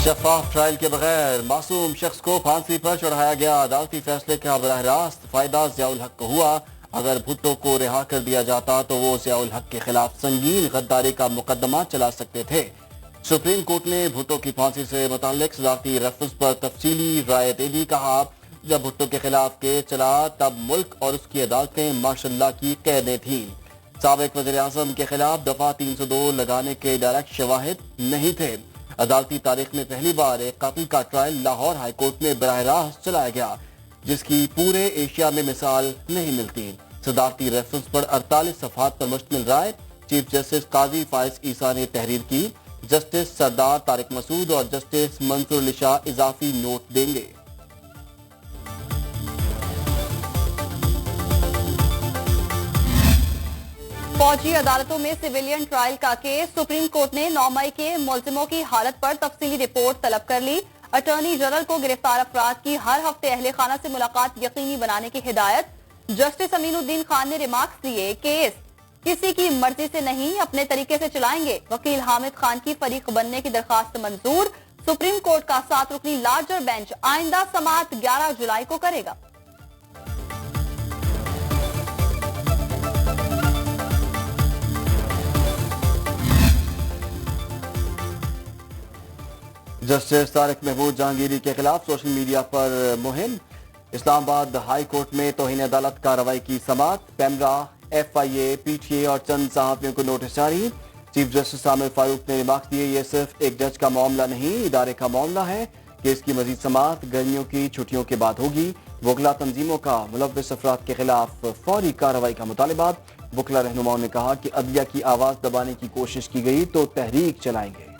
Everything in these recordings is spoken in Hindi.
शफाफ ट्रायल के बगैर मासूम शख्स को फांसी पर चढ़ाया गया। अदालती फैसले का बराह रास्त फायदा जियाउल हक को हुआ। अगर भुट्टो को रिहा कर दिया जाता तो वो जियाउल हक के खिलाफ संगीन गद्दारी का मुकदमा चला सकते थे। सुप्रीम कोर्ट ने भुट्टो की फांसी से मुताल्लिक सदारती रेफरेंस पर तफसीली राय दे दी। कहा, जब भुट्टो के खिलाफ केस चला तब मुल्क और उसकी अदालतें माशाल्लाह की कैदें थीं। साबिक वज़ीर आज़म के खिलाफ दफा 302 लगाने के डायरेक्ट शवाहिद नहीं थे। अदालती तारीख में पहली बार एक कातिल का ट्रायल लाहौर हाई कोर्ट में बराह रास्त चलाया गया, जिसकी पूरे एशिया में मिसाल नहीं मिलती। सदारती रेफरेंस पर 48 सफ़हात पर मुश्तमिल राय चीफ जस्टिस काजी फाइज ईसा ने तहरीर की। जस्टिस सरदार तारिक मसूद और जस्टिस मंसूर अली शाह इजाफी नोट देंगे। फौजी अदालतों में सिविलियन ट्रायल का केस। सुप्रीम कोर्ट ने 9 मई के मुलजिमों की हालत पर तफसीली रिपोर्ट तलब कर ली। अटॉर्नी जनरल को गिरफ्तार अफराद की हर हफ्ते अहले खाना से मुलाकात यकीनी बनाने की हिदायत। जस्टिस अमीनुद्दीन खान ने रिमार्क्स दिए, केस किसी की मर्जी से नहीं, अपने तरीके से चलाएंगे। वकील हामिद खान की फरीक बनने की दरखास्त मंजूर। सुप्रीम कोर्ट का 7 रुकनी लार्जर बेंच आइंदा समाअत 11 जुलाई को करेगा। जस्टिस तारिक महमूद जहांगीरी के खिलाफ सोशल मीडिया पर मुहिम। इस्लामाबाद हाई कोर्ट में तौहीन अदालत कार्रवाई की समाअत। पैमरा, FIA, PTA और चंद सहाफियों को नोटिस जारी। चीफ जस्टिस आमिर फारूक ने रिमार्क दिए, ये सिर्फ एक जज का मामला नहीं, इदारे का मामला है। केस की मजीद समाअत गर्मियों की छुट्टियों के बाद होगी। वकला तंजीमों का मुलव्विस अफराद के खिलाफ फौरी कार्रवाई का मुतालिबा। वकला रहनुमाओं ने कहा कि अदलिया की आवाज दबाने की कोशिश की गई तो तहरीक चलाएंगे।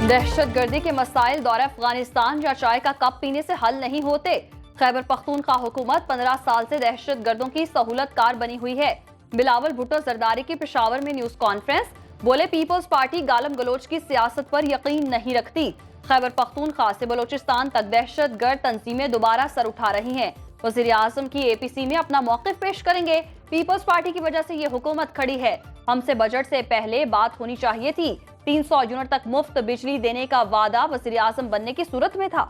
दहशतगर्दी के मसाइल दौरे अफगानिस्तान या चाय का कप पीने से हल नहीं होते। खैबर पख्तूनख्वा हुकूमत 15 साल से दहशतगर्दों की सहूलतकार बनी हुई है। बिलावल भुट्टो जरदारी की पेशावर में न्यूज कॉन्फ्रेंस। बोले, पीपल्स पार्टी गालम गलोच की सियासत पर यकीन नहीं रखती। खैबर पख्तूनख्वा से बलोचिस्तान तक दहशतगर्द तंजीमें दोबारा सर उठा रही हैं। वज़ीर आज़म की APC में अपना मौक़िफ़ पेश करेंगे। पीपल्स पार्टी की वजह से ये हुकूमत खड़ी है। हमसे बजट से पहले बात होनी चाहिए थी। 300 यूनिट तक मुफ्त बिजली देने का वादा वज़ीर आज़म बनने की सूरत में था।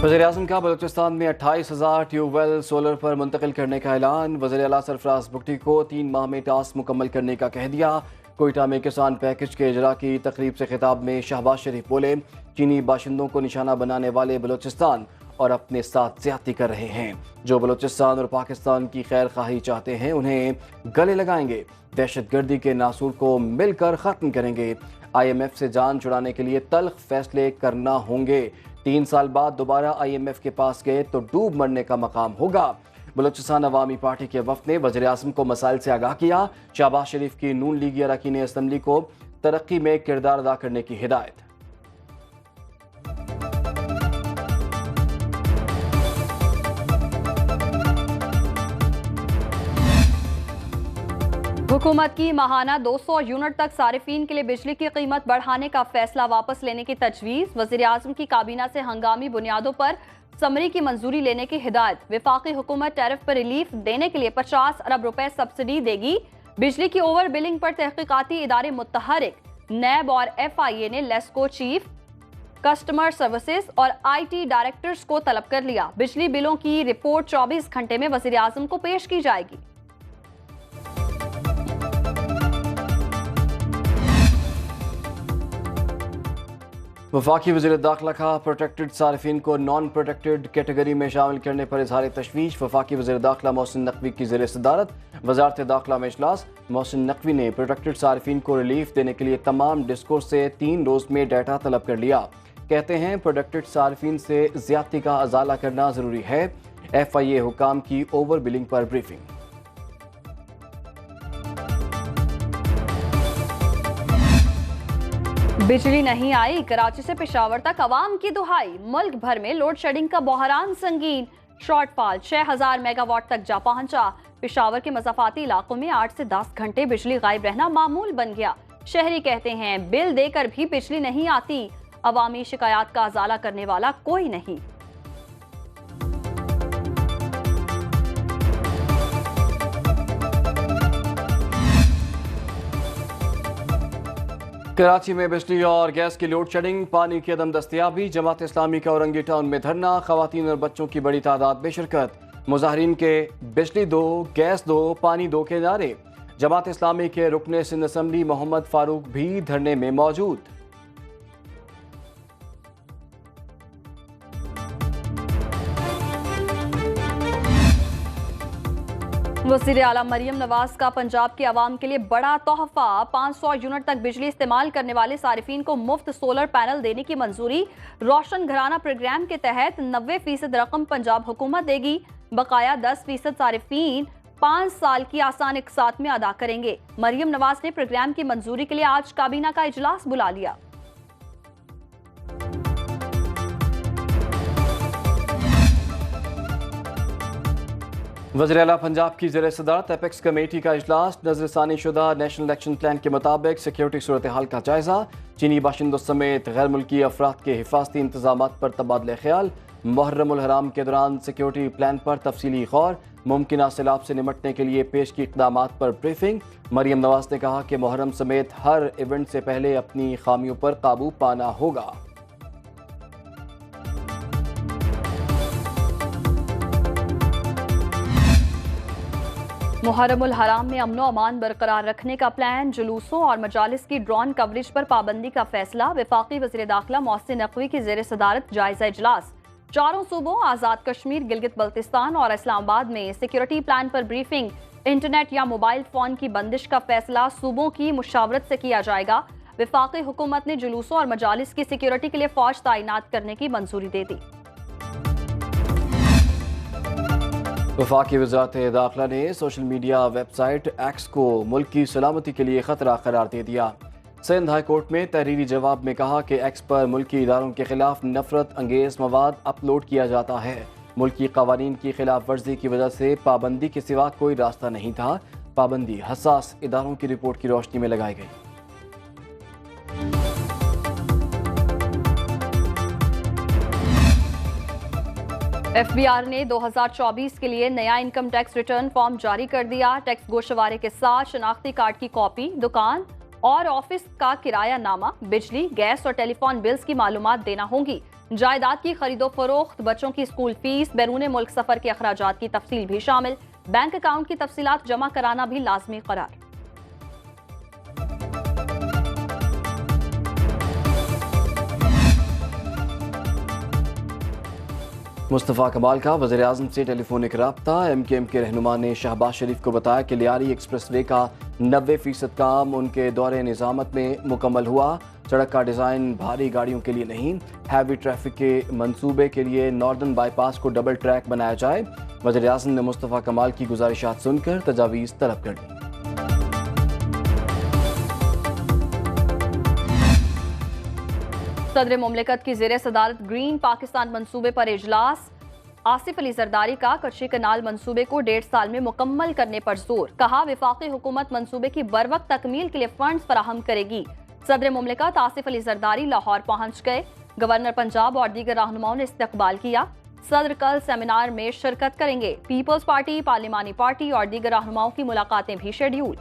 वज़ीर आज़म का बलूचिस्तान में 28,000 ट्यूबवेल सोलर पर मुंतकिल करने का ऐलान। वज़ीर आला सरफराज बुगटी को 3 माह में टास्क मुकम्मल करने का कह दिया। कोयटा में किसान पैकेज के इजरा की तकरीब से खिताब में शहबाज शरीफ बोले, चीनी बाशिंदों को निशाना बनाने वाले बलूचिस्तान और अपने साथ ज्यादती कर रहे हैं। जो बलूचिस्तान और पाकिस्तान की खैर खाही चाहते हैं उन्हें गले लगाएंगे। दहशतगर्दी के नासूर को मिलकर खत्म करेंगे। IMF से जान छुड़ाने के लिए तल्ख फैसले करना होंगे। 3 साल बाद दोबारा IMF के पास गए तो डूब मरने का मकाम होगा। बलूचिस्तान अवामी पार्टी के वफ़द ने वज़ीर आज़म को मसाइल से आगाह किया। शहबाज शरीफ की नून लीगी अरकान असम्बली को तरक्की में किरदार अदा करने की हिदायत। हुकूमत की माहाना 200 यूनिट तक सारिफीन के लिए बिजली की कीमत बढ़ाने का फैसला वापस लेने की तजवीज़। वज़ीर आज़म की काबीना से हंगामी बुनियादों पर समरी की मंजूरी लेने की हिदायत। वफाकी हुकूमत टैरिफ पर रिलीफ देने के लिए 50 अरब रुपए सब्सिडी देगी। बिजली की ओवर बिलिंग पर तहकीकाती इदारे मुतहरिक। नैब और FIA ने लेस्को चीफ, कस्टमर सर्विसेज और IT डायरेक्टर्स को तलब कर लिया। बिजली बिलों की रिपोर्ट 24 घंटे में वज़ीर आज़म को पेश की जाएगी। वफाकी वज़ीर दाखिला का प्रोटेक्टेड सारिफीन को नॉन प्रोटेक्टेड कैटेगरी में शामिल करने पर इजहार तशवीश। वफाकी वज़ीर दाखिला मोहसिन नकवी की ज़ेर सदारत वज़ारत दाखिला में इजलास। मोहसिन नकवी ने प्रोटेक्टेड सारिफीन को रिलीफ देने के लिए तमाम डिस्कोर्स से 3 रोज़ में डाटा तलब कर लिया। कहते हैं प्रोटेक्टेड सारिफीन से ज़्यादती का अजाला करना ज़रूरी है। FIA हुकाम की ओवर बिलिंग पर ब्रीफिंग। बिजली नहीं आई, कराची से पेशावर तक अवाम की दुहाई। मुल्क भर में लोड शेडिंग का बहरान संगीन। शॉर्टफॉल 6000 मेगावाट तक जा पहुंचा। पेशावर के मज़ाफाती इलाकों में 8 से 10 घंटे बिजली गायब रहना मामूल बन गया। शहरी कहते हैं बिल देकर भी बिजली नहीं आती। अवामी शिकायत का अजाला करने वाला कोई नहीं। कराची में बिजली और गैस की लोड शेडिंग, पानी की अदम दस्तयाबी, जमात इस्लामी का औरंगी टाउन में धरना, खवातीन और बच्चों की बड़ी तादाद में शिरकत। मुजाहरीन के बिजली दो, गैस दो, पानी दो के नारे। जमात इस्लामी के रुकने सिंध असम्बली मोहम्मद फारूक भी धरने में मौजूद। वज़ीर आला मरियम नवाज का पंजाब के अवाम के लिए बड़ा तोहफा। 500 यूनिट तक बिजली इस्तेमाल करने वाले सारिफीन को मुफ्त सोलर पैनल देने की मंजूरी। रोशन घराना प्रोग्राम के तहत 90% रकम पंजाब हुकूमत देगी। बकाया 10% सारिफीन 5 साल की आसान इकसात में अदा करेंगे। मरियम नवाज ने प्रोग्राम की मंजूरी के लिए आज काबीना का इजलास बुला लिया। वज़ीर आला पंजाब की ज़ेर सदारत एपेक्स कमेटी का इजलास। नजरसानी शुदा नेशनल इलेक्शन प्लान के मुताबिक सिक्योरिटी सूरत हाल का जायजा। चीनी बाशिंदों समेत गैर मुल्की अफराद के हिफाजती इंतजाम पर तबादला ख्याल। मुहर्रमुल हराम के दौरान सिक्योरिटी प्लान पर तफसीली गौर। मुमकिन सैलाब से निमटने के लिए पेश की इक़दामात पर ब्रीफिंग। मरियम नवाज ने कहा कि मुहर्रम समेत हर इवेंट से पहले अपनी खामियों पर काबू पाना होगा। मुहर्रमुल हराम में अमनो अमान बरकरार रखने का प्लान। जुलूसों और मजालिस की ड्रोन कवरेज पर पाबंदी का फैसला। वफाकी वज़ीर दाखिला मोहसिन नकवी की ज़ेर सदारत जायजा इजलास। चारों सूबों आज़ाद कश्मीर, गिलगित बल्तिस्तान और इस्लामाबाद में सिक्योरिटी प्लान पर ब्रीफिंग। इंटरनेट या मोबाइल फोन की बंदिश का फैसला सूबों की मुशावरत से किया जाएगा। वफाकी हुकूमत ने जुलूसों और मजालिस की सिक्योरिटी के लिए फौज तैनात करने की मंजूरी दे दी। वफाकी वज़ारत दाखिला ने सोशल मीडिया वेबसाइट एक्स को मुल्क की सलामती के लिए खतरा करार दे दिया। सिंध हाई कोर्ट में तहरीरी जवाब में कहा कि एक्स पर मुल्की इदारों के खिलाफ नफरत अंगेज मवाद अपलोड किया जाता है। मुल्की कवानीन की खिलाफ वर्जी की वजह से पाबंदी के सिवा कोई रास्ता नहीं था। पाबंदी हसास इदारों की रिपोर्ट की रोशनी में लगाई गई। FBI ने 2024 के लिए नया इनकम टैक्स रिटर्न फॉर्म जारी कर दिया। टैक्स गोशवारे के साथ शनाख्ती कार्ड की कॉपी, दुकान और ऑफिस का किराया नामा, बिजली, गैस और टेलीफोन बिल्स की मालूमात देना होंगी। जायदाद की खरीदो फरोख्त, बच्चों की स्कूल फीस, बैरून मुल्क सफर के अखराजात की तफसील भी शामिल। बैंक अकाउंट की तफसीलात जमा कराना भी लाजमी करार। मुस्तफ़ा कमाल का वज़ीर आज़म से टेलीफोनिक रब्ता। MKM के रहनुमा ने शहबाज शरीफ को बताया कि लियारी एक्सप्रेसवे का 90% काम उनके दौरे निज़ामत में मुकम्मल हुआ। सड़क का डिज़ाइन भारी गाड़ियों के लिए नहीं, हैवी ट्रैफिक के मंसूबे के लिए नॉर्दर्न बाईपास को डबल ट्रैक बनाया जाए। वज़ीर आज़म ने मुस्तफ़ा कमाल की गुजारिशात सुनकर तजावीज़ तलब कर दी। सदर मुमलिकत की ज़ेर सदारत ग्रीन पाकिस्तान मंसूबे पर इजलास। आसिफ अली जरदारी का कच्ची कनाल मंसूबे को 1.5 साल में मुकम्मल करने पर जोर। कहा वफाकी हुकूमत मंसूबे की बरवक्त तकमील के लिए फंड्स फराहम करेगी। सदर मुमलिकत आसिफ अली जरदारी लाहौर पहुंच गए। गवर्नर पंजाब और दीगर रहनुमाओं ने इस्तकबाल किया। सदर कल सेमिनार में शिरकत करेंगे। पीपल्स पार्टी, पार्लिमानी पार्टी और दीगर रहनुमाओं की मुलाकातें भी शेड्यूल।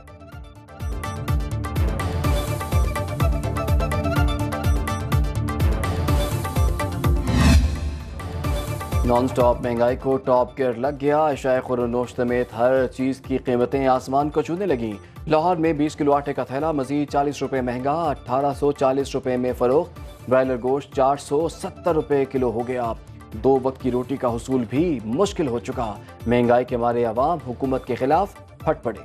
नॉन स्टॉप महंगाई को टॉप गियर लग गया। अशाए खुर्नोश समेत हर चीज़ की कीमतें आसमान को छूने लगी। लाहौर में 20 किलो आटे का थैला मजीद 40 रुपये महंगा, 1840 रुपये में फरोख्त। ब्रायलर गोश्त 470 रुपये किलो हो गया। 2 वक्त की रोटी का हुसूल भी मुश्किल हो चुका। महंगाई के मारे अवाम हुकूमत के खिलाफ फट पड़े।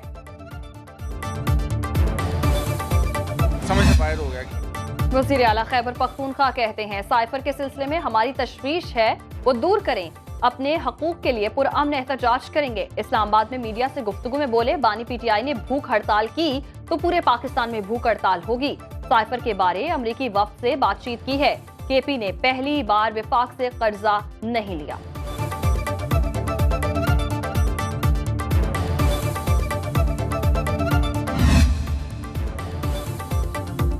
समझ से बाहर हो गया। वज़ीर आला खैबर पख्तूनख्वा कहते हैं साइफर के सिलसिले में हमारी तशवीश है, वो दूर करें। अपने हकूक के लिए पुरअमन एहतजाज करेंगे। इस्लामाबाद में मीडिया से गुफ्तगू में बोले बानी PTI ने भूख हड़ताल की तो पूरे पाकिस्तान में भूख हड़ताल होगी। साइफर के बारे अमरीकी वफ्द से बातचीत की है। KP ने पहली बार विफाक से कर्जा नहीं लिया।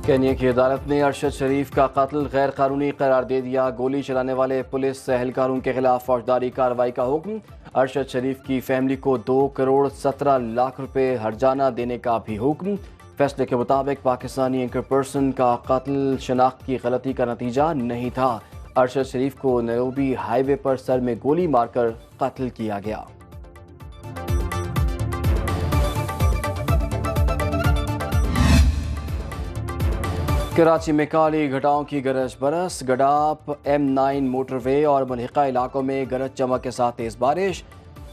केन्या की अदालत ने अरशद शरीफ का कत्ल गैर कानूनी करार दे दिया। गोली चलाने वाले पुलिस एहलकारों के खिलाफ फौजदारी कार्रवाई का हुक्म। अरशद शरीफ की फैमिली को 2 करोड़ 17 लाख रुपए हर्जाना देने का भी हुक्म। फैसले के मुताबिक पाकिस्तानी एंकर पर्सन का कत्ल शनाख्त की गलती का नतीजा नहीं था। अरशद शरीफ को नैरोबी हाईवे पर सर में गोली मारकर कत्ल किया गया। कराची में काली घटाओं की गरज बरस, गडाप M9 मोटरवे और मुल्हिका इलाकों में गरज चमक के साथ तेज बारिश।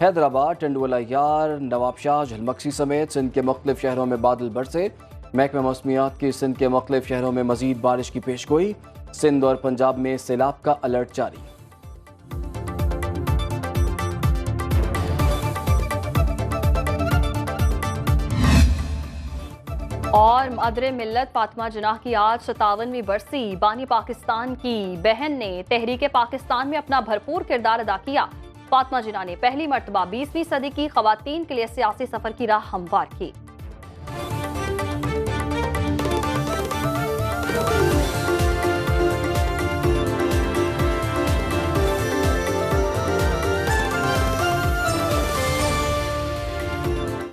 हैदराबाद, टंडवाला यार, नवाबशाह, झलमक्सी समेत सिंध के मुख्तलिफ शहरों में बादल बरसे। महकमा मौसमियात की सिंध के मुख्तलिफ शहरों में मजीद बारिश की पेशगोई। सिंध और पंजाब में सैलाब का अलर्ट जारी। और मदरे मिल्लत फातिमा जिन्नाह की आज 57वीं बरसी। बानी पाकिस्तान की बहन ने तहरीक पाकिस्तान में अपना भरपूर किरदार अदा किया। फातिमा जिन्नाह ने पहली मर्तबा 20वीं सदी की खवातीन के लिए सियासी सफर की राह हमवार की।